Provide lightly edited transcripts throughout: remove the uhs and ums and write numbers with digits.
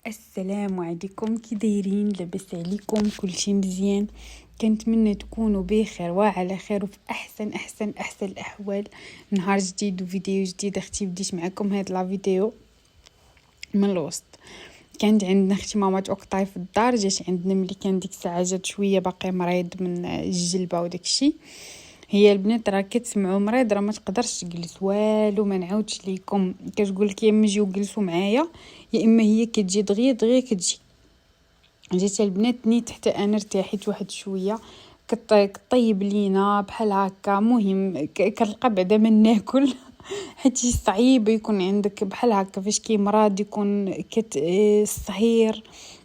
السلام عليكم، كي دايرين؟ لاباس عليكم؟ كلشي مزيان؟ كنتمنى تكونوا بخير وعلى خير وفي احسن الاحوال. نهار جديد وفيديو جديد. اختي بديت معكم هاد لا فيديو من الوسط. كانت عندنا اختي مامات اوكطاي في الدار، جات عندنا ملي كان ديك الساعه، جات شويه باقي مريض من الجلبه وداكشي. هي البنات راه كتسمعوا مريض راه ما تقدرش تجلس والو. ما نعاودش ليكم، كتقول لك يا اما جيو جلسوا معايا يا اما هي كتجي دغيا كتجي. جات البنات نيت حتى انا ارتاحيت واحد شويه. كطيب لينا بحال هكا. مهم كنلقى بعدا ما ناكل حيت صعيب يكون عندك بحال هكا فاش كيمرض، يكون الصهير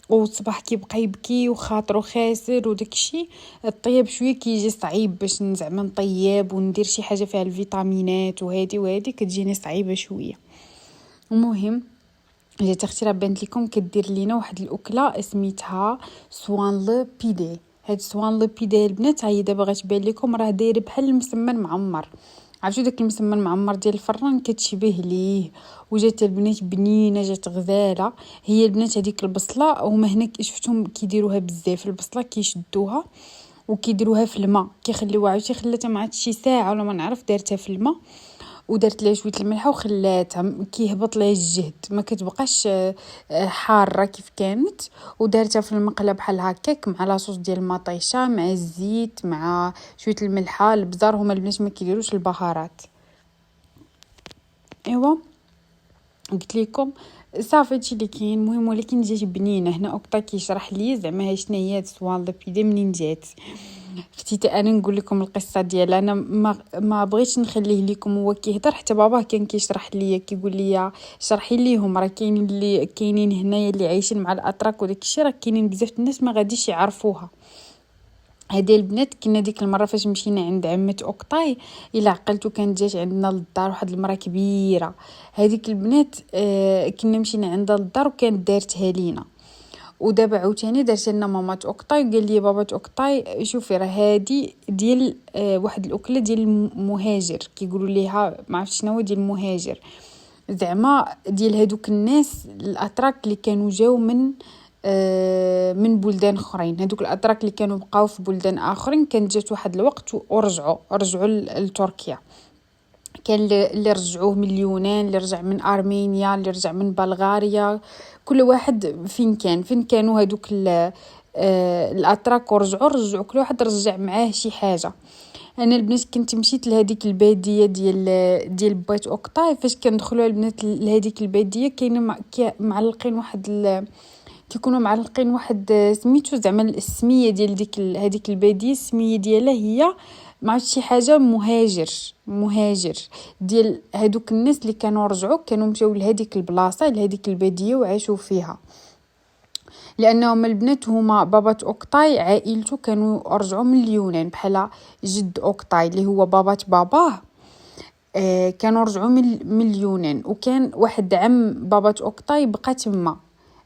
والصباح كيبقى يبكي وخاطرو خاسر وداكشي. الطياب شويه كيجي صعيب باش زعما نطيب وندير شي حاجه فيها الفيتامينات وهادي كتجيني صعيبه شويه. المهم جات اختي راه بانت لكم كدير لينا واحد الاكله سميتها سوان لو بيدي. هاد سوان لو بيدي البنات هي دابا غتبان لكم راه داير بحال المسمن معمر. عرفتوا داك المسمن معمر ديال الفران؟ كتشبه ليه. وجات البنات بنينه، جات غزاله. هي البنات هذيك البصله هما هنا شفتهم كيديروها بزاف. البصله كيشدوها وكيديروها في الماء، كيخليوها عرفتي خلاتها ما عرفتش شي ساعه ولا ما نعرف، دارتها في الماء ودرت لها شويه الملحه وخلاتها كيهبط لها الجهد، ما كتبقاش حاره كيف كانت. ودارتها في المقله بحال هكاك مع لاصوص ديال المطيشه مع الزيت مع شويه الملحه. البزار هما البنات ما كيديروش البهارات. ايوا قلت لكم صافي هادشي اللي كاين. المهم ولكن جات بنينه. هنا اوكطا كيشرح لي زعما شنو هي هاد سوان لابيدي منين جات. اختي انا نقول لكم القصه ديالها. انا ما بغيتش نخليه لكم هو كيهضر، حتى باباه كان كيشرح ليا كيقول لي شرحي ليهم راه كاينين اللي كاينين هنايا اللي عايشين مع الاتراك وداك الشيء، راه كاينين بزاف الناس ما غاديش يعرفوها. هادي البنات كنا ديك المره فاش مشينا عند عمه اوكطاي، الا عقلتو كانت جات عندنا للدار واحد المراه كبيره. هذيك البنات كنا مشينا عندها للدار وكانت دارتها لينا. ودابا عاوتاني دارت لنا مامات اوكطاي وقال لي بابات اوكطاي شوفي راه هادي ديال واحد الاكله ديال المهاجر، كيقولوا ليها ما عرفتش شنو هو ديال المهاجر، زعما ديال هادوك الناس الاتراك اللي كانوا جاو من بلدان اخرين. هادوك الاتراك اللي كانوا بقاو في بلدان اخرين كانت جات واحد الوقت ورجعوا لتركيا. كان اللي رجعوه من اليونان، اللي رجع من ارمينيا، اللي رجع من بلغاريا. كل واحد فين كانوا هادوك الاتراك ورجعوا كل واحد رجع معاه شي حاجه. انا البنات كنت مشيت لهاديك الباديه ديال بيت اوكطاي. فاش كندخلوا البنات لهاديك الباديه كاينه معلقين واحد كيكونوا معلقين واحد سميتو زعما السميه ديال هذيك الباديه. السميه ديالها هي ما عرفت شي حاجه مهاجر ديال هادوك الناس اللي كانوا مشاو لهاديك البلاصه لهاديك الباديه وعاشوا فيها. لانهم البنات هما بابات اوكطاي عائلته كانوا رجعوا من اليونان، بحال جد اوكطاي اللي هو بابات باباه كانوا رجعوا من اليونان. وكان واحد عم بابات اوكطاي بقى تما،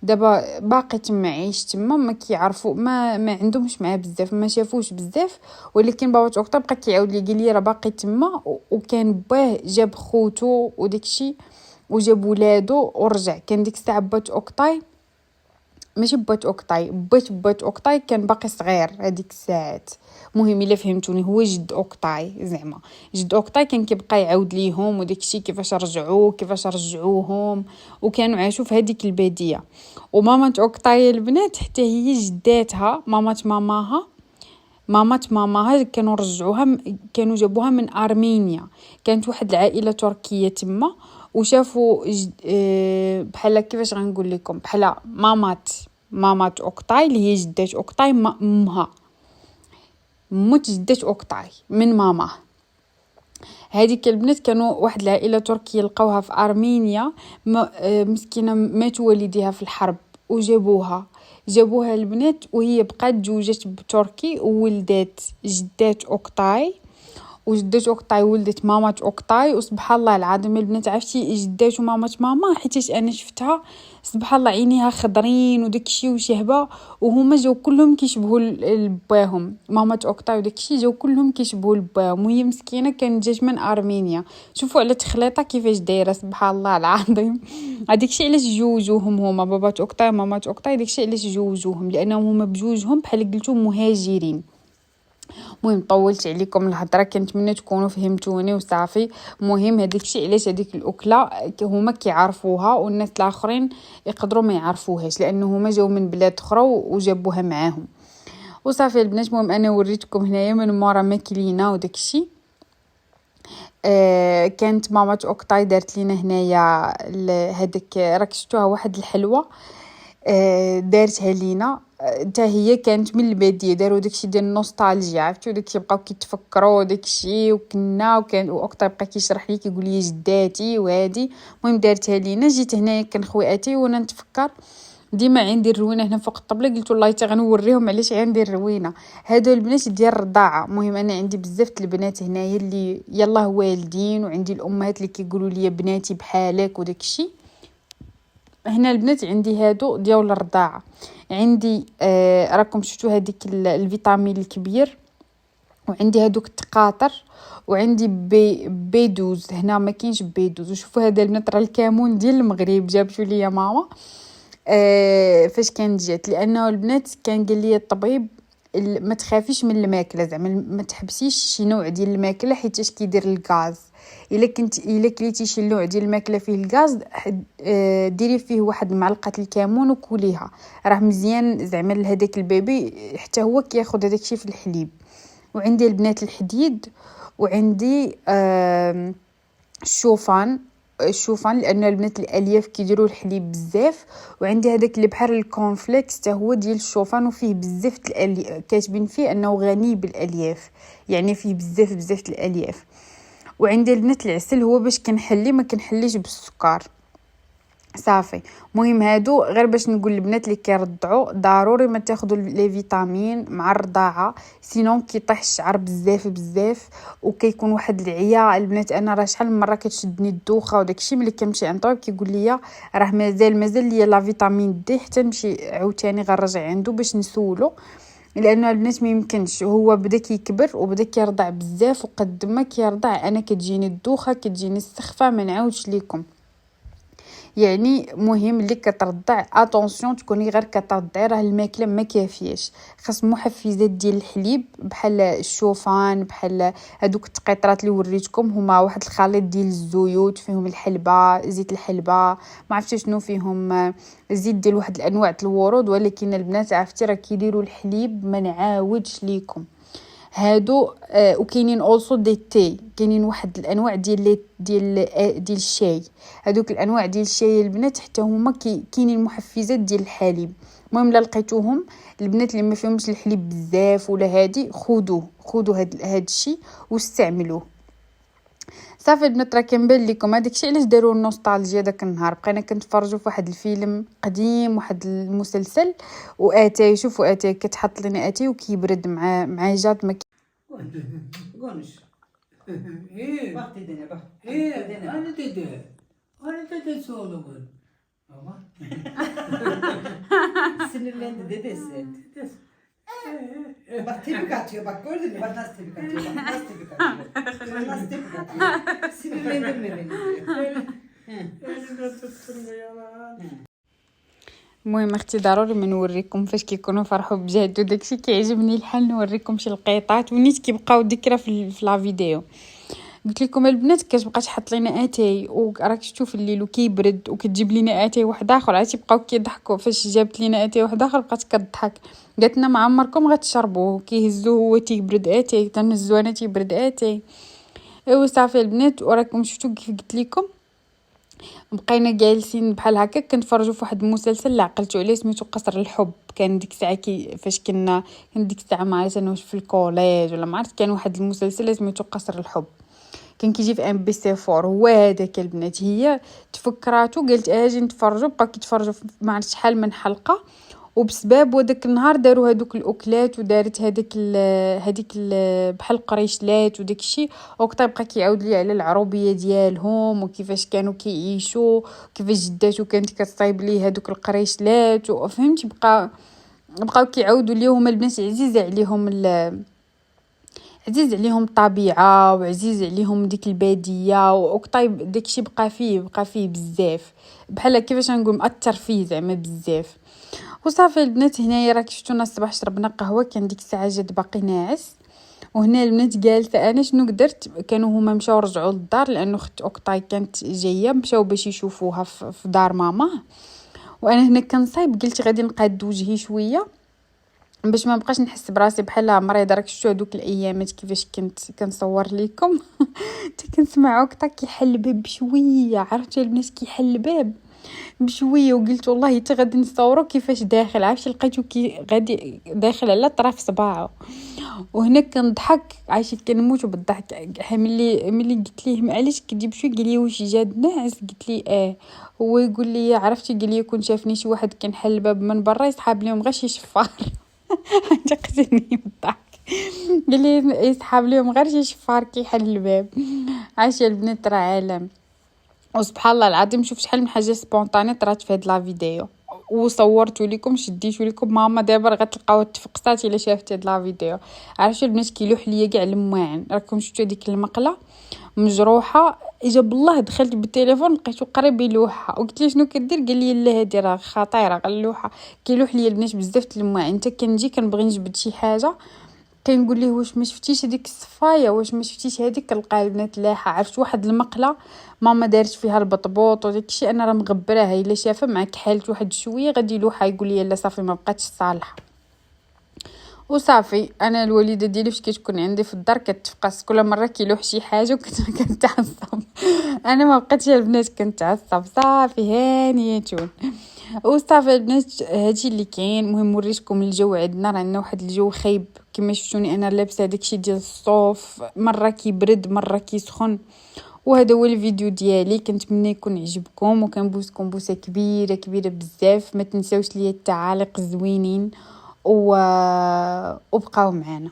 دابا باقي تما عايش تما. ما كيعرفوا ما عندهمش معاه بزاف، ما شافوش بزاف. ولكن بابا اوكطاي بقى كيعاود لي قال لي راه باقي تما. وكان باه جاب خوتو وداكشي وجاب ولادو ورجع. كان ديك الساعه بات اوكطاي ماشي بات اوكطاي كان باقي صغير هذيك الساعات. مهم الا فهمتوني هو جد اوكطاي. زعما جد اوكطاي كان كيبقى يعاود ليهم وداكشي كيفاش رجعوهم وكانوا عاشوا في هذيك الباديه. ومامات اوكطاي البنات حتى هي جداتها مامات ماماها كانوا رجعوها، كانوا جابوها من ارمينيا. كانت واحد العائله تركيه تما وشافوا بحال كيفاش غنقول لكم بحال مامات اوكطاي اللي هي جدات اوكطاي امها موت جدات اوكطاي من ماما. هذيك البنات كانوا واحد العائله تركيه لقاوها في ارمينيا. مسكينه مات والديها في الحرب جابوها البنات وهي بقات تزوجت بتركي وولدات جدات اوكطاي. وجدات اوكطاي ولدت ماما اوكطاي. وسبحان الله العظيم البنات عرفتي جدات وماما ماما حيتاش انا شفتها سبحان الله عينيها خضرين وداكشي وشهبه، وهما جاو كلهم كيشبهوا لباهم. ماما اوكطاي وداكشي جاو كلهم كيشبهوا لباهم، وهي مسكينه كانت جات من ارمينيا. شوفوا على تخليطه كيفاش دايره سبحان الله العظيم. هذاكشي علاش جوجوهم هما بابا اوكطاي ماما اوكطاي، داكشي علاش جوجوهم لانهم هما بجوجهم بحال قلتو مهاجرين. المهم طولت عليكم الهضره، كنتمنى تكونوا فهمتوني وصافي. المهم هذاك الشيء علاش هذيك الاكله هما كيعرفوها والناس الاخرين يقدروا ما يعرفوهاش لانه هما جاو من بلاد اخرى وجابوها معاهم وصافي البنات. المهم انا وريتكم هنايا من مورا ما كلينا وداك الشيء. كانت ماما اوكطاي دارت لينا هنايا هذاك راك شفتوها واحد الحلوه دارتها لينا حتى هي كانت من الباديه، داروا داكشي ديال النوستالجيا عرفتوا داكشي بقاو كيتفكروا داكشي وكان واكثر بقى كيشرح لي كيقول لي جداتي وهادي. المهم دارتها لينا. جيت هنايا كان خواتي وانا نتفكر ديما عندي الروينه هنا فوق الطبله، قلت والله حتى غنوريهم علاش عندي الروينه. هادو البنات ديال الرضاعه. المهم انا عندي بزاف البنات هنايا اللي يلاه والدين، وعندي الامهات اللي كيقولوا لي بناتي بحالك وداكشي. هنا البنات عندي هادو ديال الرضاعه. عندي راكم شفتوا هذيك الفيتامين الكبير، وعندي هادوك التقاطر، وعندي بيدوز. هنا ما كاينش بيدوز. وشوفوا هذا البنات راه الكمون ديال المغرب جابتو ليا ماما فاش كانت جات، لانه البنات كان قال لي الطبيب ما تخافيش من الماكله، زعما ما تحبسيش شي نوع ديال الماكله حيتاش كيدير الغاز. الا كليتي شي نوع ديال الماكله فيه الغاز ديري فيه واحد معلقه الكمون وكليها، راه مزيان زعما لهداك البيبي حتى هو كياخذ هذاك الشيء في الحليب. وعندي البنات الحديد، وعندي الشوفان لان البنات الالياف كيديروا الحليب بزاف. وعندي هذاك اللي بحال الكونفليكس حتى هو ديال الشوفان وفيه بزاف كاتبين فيه انه غني بالالياف، يعني فيه بزاف الالياف. وعندي البنات العسل هو باش كنحلي ما كنحليش بالسكر صافي. مهم هادو غير باش نقول البنات اللي كيرضعوا ضروري ما تاخذوا لي فيتامين مع الرضاعه، سينون كيطيح الشعر بزاف وكيكون واحد العيا. البنات انا راه شحال من مره كتشدني الدوخه وداكشي ملي كنمشي عند طبيب كيقول لي راه مازال ليا لا فيتامين دي حتى نمشي عاوتاني غنرجع عنده باش نسولو، لانه البنات ما يمكنش هو بدا كيكبر وبدا كيرضع بزاف، وقد ما كيرضع انا كتجيني الدوخه كتجيني السخفه ما نعاودش ليكم. يعني مهم اللي كترضع اتونسيون تكوني غير كترضعي، راه الماكله ما كافياش، خاص محفزات ديال الحليب بحال الشوفان بحال هذوك التقيطرات اللي وريتكم هما واحد الخليط ديال الزيوت فيهم الحلبه زيت الحلبه ما عرفتش شنو فيهم زيت ديال واحد الانواع ديال الورود، ولكن البنات عرفتي راه كيديروا الحليب ما نعاودش ليكم هادو. وكاينين اولسو دي تي، كاينين واحد الانواع ديال الشاي. هادوك الانواع ديال الشاي البنات حتى هما كاينين محفزات ديال الحليب. المهم لا لقيتوهم البنات اللي ما فيهمش الحليب بزاف ولا هادي خذوا هاد الشيء واستعملوه صافي. البنات راه كنبان لكم هذاك الشيء علاش داروا النوستالجيا داك النهار. بقينا كنتفرجوا في واحد الفيلم قديم واحد المسلسل واتاي شوفوا اتاي كتحط لنا اتاي وكيبرد مع جات ما قولش ايه وقت الدنيا بقى ايه انا تدي سولومون بابا Sinirlendi dedesi. Bak tepik atıyor bak gördün mü? Bak nasıl tepik atıyor bak nasıl tepik atıyor. Nasıl tepik atıyor. Sinirlendirme beni diyor. انا تتسمى يلا المهم اختي ضروري ما نوريكم فاش كيكونوا فرحوا بجد وداكشي كيعجبني الحال نوريكم شي لقيطات ونيت كيبقاو ذكرى في لا فيديو. قلت لكم البنات كتبقى تحط لنا اتاي وراك شفتوا في الليل وكيبرد وكتجيب لنا اتاي واحد اخر عرفتي بقاو كيضحكوا فاش جابت لنا اتاي واحد اخر بقات كتضحك قالت لنا ما عمركم غتشربوه كيهزوه هو تيبرد اتاي تنهزو انا تيبرد اتاي. ايوا صافي البنات وراكم شفتوا كيف قلت لكم بقينا جالسين بحال هكا كنتفرجوا في واحد المسلسل اللي عقلتو عليه سميتو قصر الحب. كان ديك الساعه فاش كان ديك الساعه ما عرفت انا واش في الكوليج ولا ما عرفت، كان واحد المسلسل سميتو قصر الحب كان كيجي في ام بي سي 4 هو هذاك البنات. هي تفكراتو قالت اجي نتفرجوا بقاو كيتفرجوا ما عرفت شحال من حلقه وبسبب وداك النهار داروا هذوك الاكلات ودارت هذيك بحال قريشلات وداك الشيء. وقتها بقى كيعاود لي على العروبيه ديالهم وكيفاش كانوا كيعيشوا كيفاش جداتو كانت كتصايب ليه هذوك القريشلات وفهمتي. بقاو كيعاودوا ليه هما البنات عزيز عليهم الطبيعه وعزيز عليهم ديك الباديه وطيب داكشي بقى فيه بزاف بحال كيفاش نقول مأثر فيه زعما بزاف. وصافي البنات هنايا راك شفتونا الصباح شربنا قهوه كان ديك الساعه جات باقي ناعس. وهنا البنات جالسه انا شنو قدرت كانوا هما مشاو رجعوا للدار لانه اخت اوكطاي كانت جايه مشاو باش يشوفوها في دار ماما. وانا هنا كنصايب قلت غادي نقاد وجهي شويه باش ما بقاش نحس براسي بحال مريضه. راك شفتوا هذوك الايامات كيفاش كنت كنصور لكم حتى كنسمعوا كطا كيحل الباب بشويه. عرفتي البنات كيحل الباب بشويه وقلت والله حتى غادي نصوروا كيفاش داخل. عرفتي لقيتو غادي داخل على طرف صباعه. وهنا كنضحك عايشه كنموت بالضحك ملي قلت ليه معليش كدي بشوي قال لي واش جاد ناعس قلت لي هو يقول لي عرفتي قال لي كون شافني شي واحد كنحل الباب من برا يسحاب لهم غير شي شفار عجقتني بالضحك. قال لي يسحاب لهم غير شي شفار كيحل الباب. عايشه البنات راه عالم. وسبحان الله العظيم شوف شحال من حاجه سبونطاني طرات في هاد لا فيديو وصورتو لكم شديتو لكم. ماما دابا غتلقاو تفقصات الا شافت هاد لا فيديو. عرفتوا البنات كيلوح ليا كاع المواعن. راكم شفتوا ديك المقله مجروحه اجا بالله دخلت بالتليفون لقيتو قريب يلوحها وقلت لي شنو كدير قال لي لا هادي راه خطيره غنلوحها. كيلوح ليا البنات بزاف المواعن. حتى كنجي كنبغي نجبد شي حاجه كنقول ليه واش ما شفتيش هذيك الصفايه واش ما شفتيش هذيك كنلقى البنات لاحه. عرفت واحد المقله ماما دارت فيها البطبوط وداك الشيء انا راه مغبراها الا شافها مع كحالت واحد شويه غادي يلوحها يقول لي لا صافي ما بقاتش صالحه. وصافي انا الوالده ديالي فاش كتكون عندي في الدار كتفقس كل مره كيلوح شي حاجه كنتعصب. انا ما بقيتش البنات كنتعصب صافي هانيتون. وصافي البنات هادشي اللي كاين. المهم وريتكم الجو عندنا راه عندنا واحد الجو خايب كما شفتوني انا لابسه داكشي ديال الصوف مره كيبرد مره كيسخن. وهذا هو الفيديو ديالي كنتمنى يكون عجبكم وكنبوسكم بوسه كبيره بزاف. ما تنساوش ليا التعاليق الزوينين وبقاو معنا.